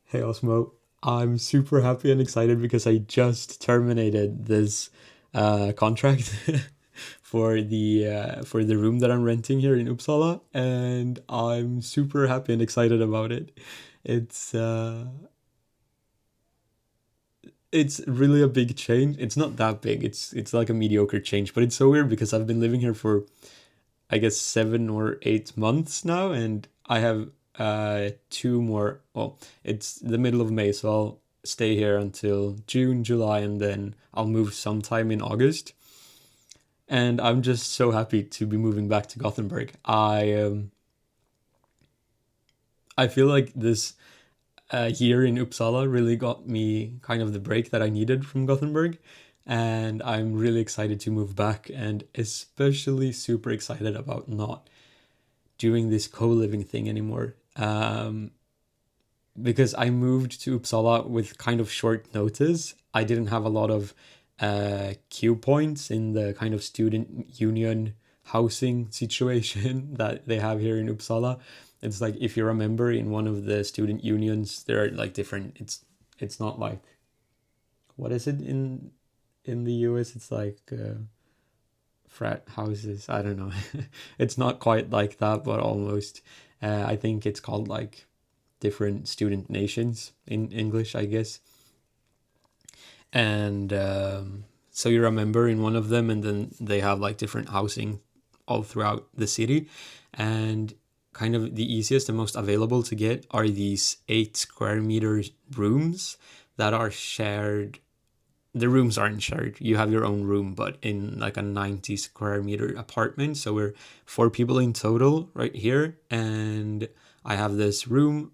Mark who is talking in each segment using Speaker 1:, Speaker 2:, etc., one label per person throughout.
Speaker 1: Hey Osmo, I'm super happy and excited because I just terminated this contract for the room that I'm renting here in Uppsala, and I'm super happy and excited about it. It's uh, it's really a big change. It's not that big. It's like a mediocre change, but it's so weird because I've been living here for I guess 7 or 8 months now, and I have two more. Well, it's the middle of May, so I'll stay here until June, July, and then I'll move sometime in August. And I'm just so happy to be moving back to Gothenburg. I feel like this year in Uppsala really got me kind of the break that I needed from Gothenburg. And I'm really excited to move back, and especially super excited about not doing this co-living thing anymore. Because I moved to Uppsala with kind of short notice. I didn't have a lot of queue points in the kind of student union housing situation that they have here in Uppsala. It's like if you're a member in one of the student unions, there are like different. It's not like what is it in the US? It's like frat houses. I don't know. It's not quite like that, but almost. I think it's called like different student nations in English, I guess. And so you're a member in one of them, and then they have like different housing all throughout the city. And kind of the easiest and most available to get are these 8 square meter rooms that are shared. The rooms aren't shared. You have your own room, but in like a 90 square meter apartment. So we're 4 people in total right here. And I have this room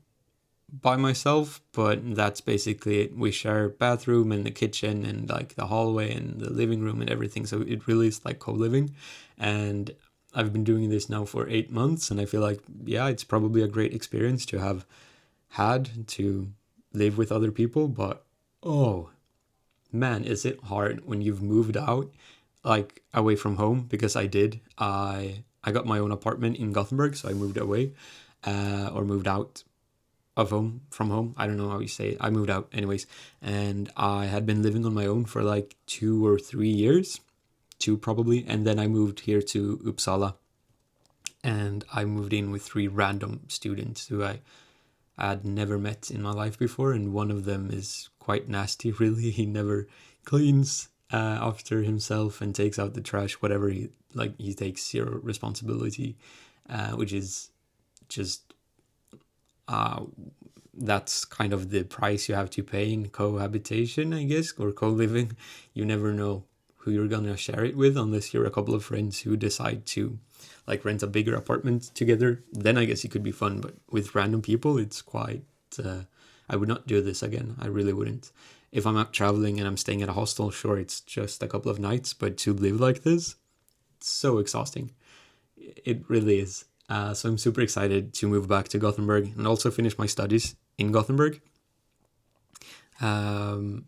Speaker 1: by myself, but that's basically it. We share bathroom and the kitchen and like the hallway and the living room and everything. So it really is like co-living. And I've been doing this now for 8 months, and I feel like, yeah, it's probably a great experience to have had to live with other people. But oh man, is it hard when you've moved out like away from home? Because I did. I got my own apartment in Gothenburg, so I moved away or moved out of home from home. I don't know how you say it. I moved out anyways, and I had been living on my own for like 2 or 3 years, two probably, and then I moved here to Uppsala, and I moved in with three random students who I had never met in my life before, and one of them is quite nasty. Really, he never cleans after himself and takes out the trash, whatever he like. He takes zero responsibility, which is just uh, that's kind of the price you have to pay in cohabitation, I guess, or co-living. You never know who you're gonna share it with unless you're a couple of friends who decide to like rent a bigger apartment together. Then I guess it could be fun, but with random people, it's quite. I would not do this again. I really wouldn't. If I'm out traveling and I'm staying at a hostel, sure, it's just a couple of nights, but to live like this, it's so exhausting. It really is. So I'm super excited to move back to Gothenburg and also finish my studies in Gothenburg. Um,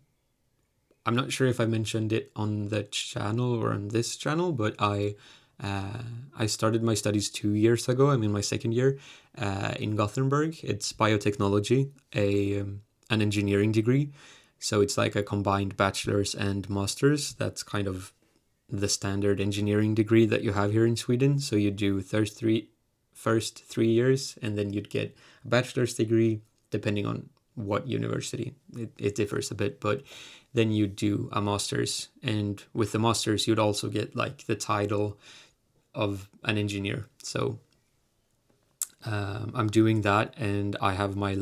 Speaker 1: I'm not sure if I mentioned it on the channel or on this channel, but uh, I started my studies 2 years ago. I'm in my second year in Gothenburg. It's biotechnology, a an engineering degree. So it's like a combined bachelor's and master's. That's kind of the standard engineering degree that you have here in Sweden. So you do first 3 years, and then you'd get a bachelor's degree depending on what university. It differs a bit, but then you do a master's, and with the master's you'd also get like the title of an engineer. So I'm doing that, and I have my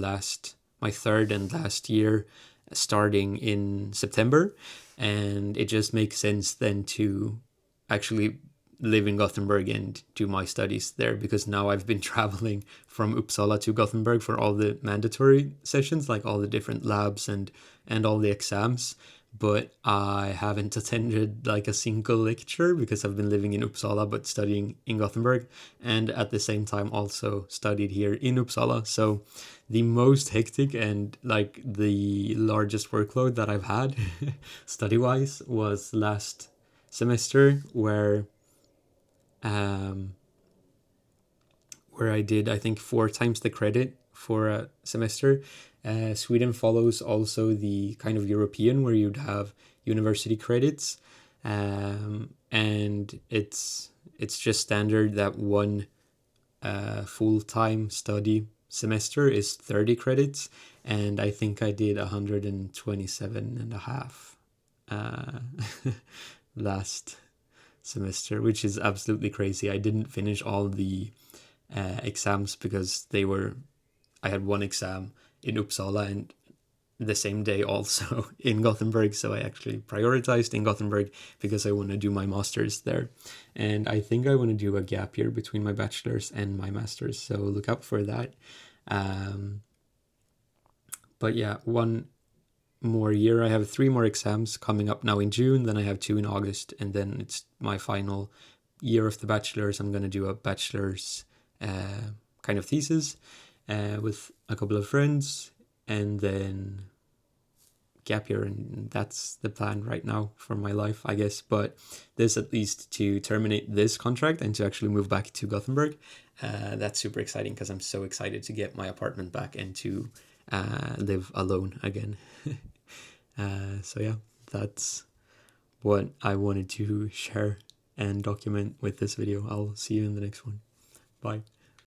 Speaker 1: third and last year starting in September, and it just makes sense then to actually live in Gothenburg and do my studies there, because now I've been traveling from Uppsala to Gothenburg for all the mandatory sessions, like all the different labs and all the exams. But I haven't attended like a single lecture because I've been living in Uppsala but studying in Gothenburg, and at the same time also studied here in Uppsala. So the most hectic and like the largest workload that I've had study wise was last semester, um, where I did, I think, 4 times the credit for a semester. Sweden follows also the kind of European where you'd have university credits, and it's just standard that one full-time study semester is 30 credits, and I think I did 127 and a half last semester, which is absolutely crazy. I didn't finish all the exams because I had one exam in Uppsala and the same day also in Gothenburg, so I actually prioritized in Gothenburg because I want to do my master's there, and I think I want to do a gap year between my bachelor's and my master's, so look out for that. But yeah, one more year. I have 3 more exams coming up now in June, then I have 2 in August, and then it's my final year of the bachelor's. I'm going to do a bachelor's kind of thesis with a couple of friends, and then gap year, and that's the plan right now for my life, I guess. But this, at least to terminate this contract and to actually move back to Gothenburg, that's super exciting because I'm so excited to get my apartment back and to live alone again. So yeah, that's what I wanted to share and document with this video. I'll see you in the next one. Bye.